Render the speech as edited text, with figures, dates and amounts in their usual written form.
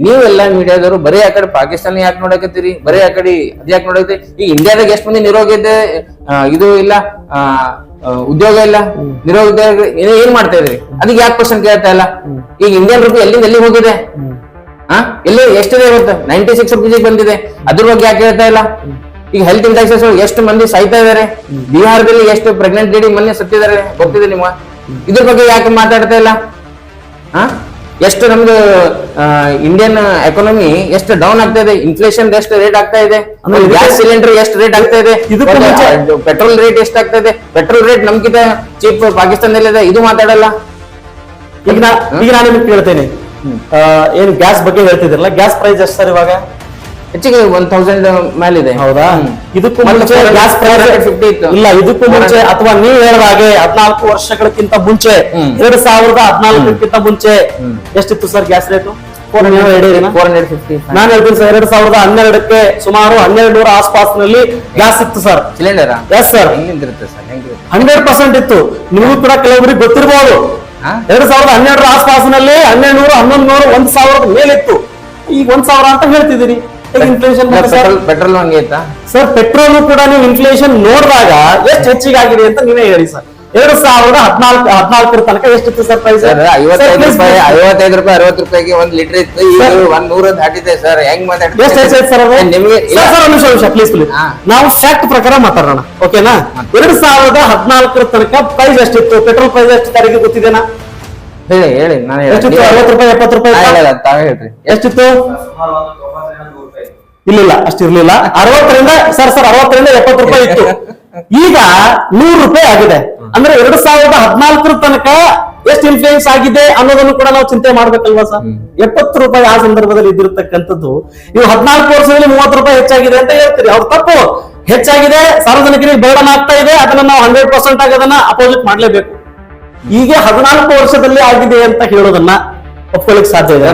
ನೀವೆಲ್ಲ ಮೀಡಿಯಾದವರು ಬರೀ ಆ ಕಡೆ ಪಾಕಿಸ್ತಾನ ಯಾಕೆ ನೋಡಕತ್ತೀರಿ, ಬರೀ ಆ ಕಡೆ ಅದ್ ಯಾಕೆ ನೋಡಕತ್ತೀರಿ? ಈಗ ಇಂಡಿಯಾದಾಗ ಎಷ್ಟು ಮಂದಿ ನಿರೋಗ ಇದೆ, ಇದು ಇಲ್ಲ, ಉದ್ಯೋಗ ಇಲ್ಲ, ನಿರೋಗ ಏನ್ ಮಾಡ್ತಾ ಇದ್ರಿ? ಅದಕ್ಕೆ ಯಾಕೆ ಕ್ವಶನ್ ಕೇಳ್ತಾ ಇಲ್ಲ? ಈಗ ಇಂಡಿಯನ್ ರೂಪಿ ಎಲ್ಲಿ ಹೋಗಿದೆ? ಎಲ್ಲಿ ಎಷ್ಟಿದೆ ಇವತ್ತು? 96 ರುಪೀಸ್ ಬಂದಿದೆ. ಅದ್ರ ಬಗ್ಗೆ ಯಾಕೆ ಹೇಳ್ತಾ ಇಲ್ಲ? ಈಗ ಹೆಲ್ತ್ ಇಂಡೆಕ್ಸಸ್ ಎಷ್ಟು ಮಂದಿ ಸಾಯ್ತಾ ಇದಾರೆ, ಬಿಹಾರದಲ್ಲಿ ಎಷ್ಟು ಪ್ರೆಗ್ನೆಂಟ್ ಲೇಡಿ ಮೊನ್ನೆ ಸತ್ತಿದ್ದಾರೆ ಗೊತ್ತಿದೆ ನಿಮ್ಗೆ? ಇದ್ರ ಬಗ್ಗೆ ಯಾಕೆ ಮಾತಾಡ್ತಾ ಇಲ್ಲ? ಎಷ್ಟು ನಮ್ದು ಇಂಡಿಯನ್ ಎಕಾನಮಿ ಎಷ್ಟು ಡೌನ್ ಆಗ್ತಾ ಇದೆ, ಇನ್ಫ್ಲೇಷನ್ ಎಷ್ಟು ರೇಟ್ ಆಗ್ತಾ ಇದೆ, ಗ್ಯಾಸ್ ಸಿಲಿಂಡರ್ ಎಷ್ಟು ರೇಟ್ ಆಗ್ತಾ ಇದೆ, ಪೆಟ್ರೋಲ್ ರೇಟ್ ಎಷ್ಟು ಆಗ್ತಾ ಇದೆ, ಪೆಟ್ರೋಲ್ ರೇಟ್ ನಮ್ಗಿಂತ ಚೀಪ್ ಪಾಕಿಸ್ತಾನದಲ್ಲಿದೆ, ಇದು ಮಾತಾಡಲ್ಲ. ಈಗ ನಾನು ನಿಮ್ಗೆ ಕೇಳ್ತೇನೆ, ಏನು ಗ್ಯಾಸ್ ಬಗ್ಗೆ ಹೇಳ್ತಿದ್ರಲ್ಲ, ಗ್ಯಾಸ್ ಪ್ರೈಸ್ ಎಷ್ಟು ಸರ್ ಇವಾಗ? ಹೆಚ್ಚಿಗೆ 1000 ಮೇಲಿದೆ. ಹೌದಾ? ಇದಕ್ಕೂ ಮುಂಚೆ ಗ್ಯಾಸ್ ಪ್ರೈಸ್ 50 ಇತ್ತು. ಇಲ್ಲ, ಇದಕ್ಕೂ ಮುಂಚೆ ಅಥವಾ ನೀವು ಹೇಳಿದ ಹಾಗೆ 14 ವರ್ಷಗಳಕ್ಕಿಂತ ಮುಂಚೆ 2014ಕ್ಕಿಂತ ಮುಂಚೆ ಎಷ್ಟಿತ್ತು ಸರ್ ಗ್ಯಾಸ್ ರೇಟು? 450. ನಾನು ಹೇಳ್ತೀನಿ ಸರ್, 2012ಕ್ಕೆ ಸುಮಾರು 1200 ಆಸ್ಪಾಸ್ನಲ್ಲಿ ಗ್ಯಾಸ್ ಇತ್ತು ಸರ್, ಸಿಲಿಂಡರ್. ಎಸ್ ಸರ್, 100% ಇತ್ತು. ನಿಮಗೂ ಕೂಡ ಕೆಲವೊಬ್ಬರಿಗೆ ಗೊತ್ತಿರಬಹುದು. 2012ರ ಆಸ್ಪಾಸ್ನಲ್ಲಿ 1200, 1100, 1000 ಮೇಲಿತ್ತು. ಈಗ 1000 ಅಂತ ಹೇಳ್ತಿದ್ದೀರಿ. ಇನ್ಫ್ಲೇಷನ್ ಪೆಟ್ರೋಲ್ ಹಂಗೆ ಇತ್ತಾ ಸರ್? ಪೆಟ್ರೋಲ್ ಕೂಡ ನೀವು ಇನ್ಫ್ಲೇಷನ್ ನೋಡಿದಾಗ ಎಷ್ಟು ಹೆಚ್ಚಿಗಾಗಿದೆ ಅಂತ ನೀವೇ ಹೇಳಿ ಸರ್. 2014 ತನಕ ಎಷ್ಟಿತ್ತು ಸರ್ ಪ್ರೈಸ್? 55 ರೂಪಾಯಿ 60 ರೂಪಾಯಿಗೆ 1 ಲೀಟರ್ ಇತ್ತು. ಈಗ 100 ದಾಟಿದೆ ಸರ್. ಹೆಂಗ್ ಮಾತಾಡ್ತೀವಿ? ನಿಮಗೆ ನಿಮಿಷ ಪ್ಲೀಸ್. ನಾವು ಫ್ಯಾಕ್ಟ್ ಪ್ರಕಾರ ಮಾತಾಡೋಣ, ಓಕೆನಾ? 2014 ತನಕ ಪ್ರೈಸ್ ಎಷ್ಟಿತ್ತು? ಪೆಟ್ರೋಲ್ ಪ್ರೈಸ್ ಎಷ್ಟು ತಾರೀಕಿಗೆ ಗೊತ್ತಿದೆನಾ? ಹೇಳಿ ನಾನು ಎಷ್ಟಿತ್ತು? 60 ರೂಪಾಯಿ 70 ರೂಪಾಯಿ ತಾವೇ ಹೇಳ್ರಿ. ಎಷ್ಟಿತ್ತು? ಇಲ್ಲ ಅಷ್ಟಿರ್ಲಿಲ್ಲ. 60ರಿಂದ 70 ರೂಪಾಯಿ ಇತ್ತು. ಈಗ 100 ರೂಪಾಯಿ ಆಗಿದೆ. ಅಂದ್ರೆ 2014 ತನಕ ಎಷ್ಟು ಇನ್ಫ್ಲೂಯೆನ್ಸ್ ಆಗಿದೆ ಅನ್ನೋದನ್ನು ಕೂಡ ನಾವು ಚಿಂತೆ ಮಾಡ್ಬೇಕಲ್ವಾ ಸರ್? 70 ರೂಪಾಯಿ ಆ ಸಂದರ್ಭದಲ್ಲಿ ಇದ್ದಿರತಕ್ಕಂಥದ್ದು ನೀವು 14 ವರ್ಷದಲ್ಲಿ 30 ರೂಪಾಯಿ ಹೆಚ್ಚಾಗಿದೆ ಅಂತ ಹೇಳ್ತೀರಿ. ಅವ್ರು ತಪ್ಪು. ಹೆಚ್ಚಾಗಿದೆ, ಸಾರ್ವಜನಿಕರಿಗೆ ಬರ್ಡನ್ ಆಗ್ತಾ ಇದೆ, ಅದನ್ನ ನಾವು 100% ಆಗಿ ಅದನ್ನ ಅಪೋಸಿಟ್ ಮಾಡ್ಲೇಬೇಕು. ಈಗ 14 ವರ್ಷದಲ್ಲಿ ಆಗಿದೆ ಅಂತ ಹೇಳೋದನ್ನ ಒಪ್ಕೊಳ್ಳಿಕ್ ಸಾಧ್ಯ ಇದೆ.